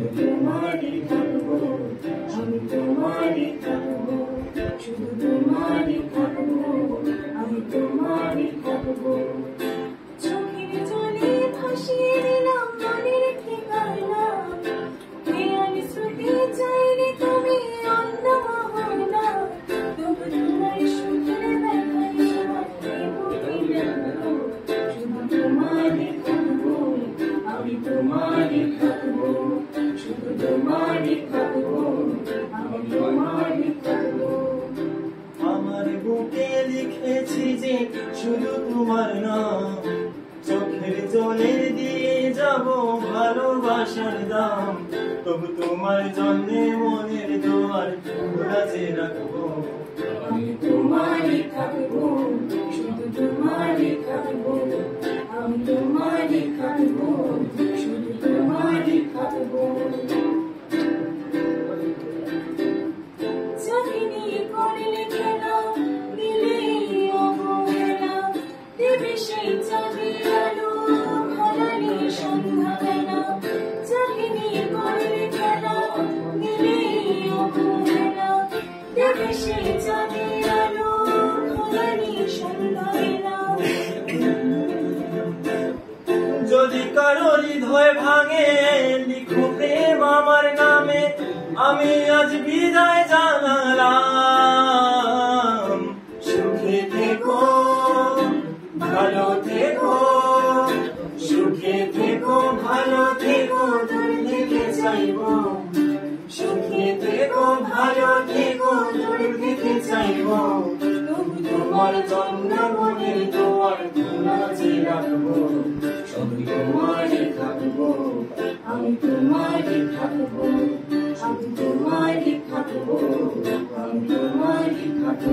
শুধু তোমারই থাকবো, আমি তোমারই থাকবো, শুধু তোমারই থাকবো, আমি তোমারই থাকবো। চোখের জলে ভাসিয়ে দিলাম মনের ঠিকানা, খেয়াল স্মৃতি চাইলে তুমি অন্য না, তবু তোমার সুখের দেখাই শুধু তোমারই থাকবো, আমি তোমারই থাকবো, শুধু তোমারই থাকবো, আমি তোমারই থাকবো। আমার বুকে লিখেছি যে শুধু তোমার নাম, চোখের জলে দিয়ে যাব ভালোবাসার দাম, তবু তোমার জন্যে মনের দোয়ার খোলা যে রাখবো। আমি তোমারই থাকবো, শুধু তোমারই থাকবো, আমি তোমারই থাকবো, শুধু তোমারই থাকবো। চাঁদিনী করলে খেলা, দিলে অবহেলা, দেবে সেই চাঁদের আলো, হারালে সন্ধ্যাবেলা। চাঁদিনী করলে খেলা, দিলে অবহেলা, দেবে সেই চাঁদের আলো, হারালে সন্ধ্যাবেলা। যদি কারো হৃদয় ভাঙে, লিখো প্রেম আমার নামে, আমি আজ বিদায় জানালাম। সুখে থেকো, ভালো থেকো, সুখে থেকো, ভালো থেকো, দূর থেকে চাইবো। সুখে থেকো, ভালো থেকো, দূর থেকে চাইবো। তবু তোমার জন্য মনের দোয়ার খোলা যে রাখবো। শুধু তোমারই থাকবো, আমি তোমারই থাকবো, আমি তোমারই থাকবো, আমি তোমারই থাকবো।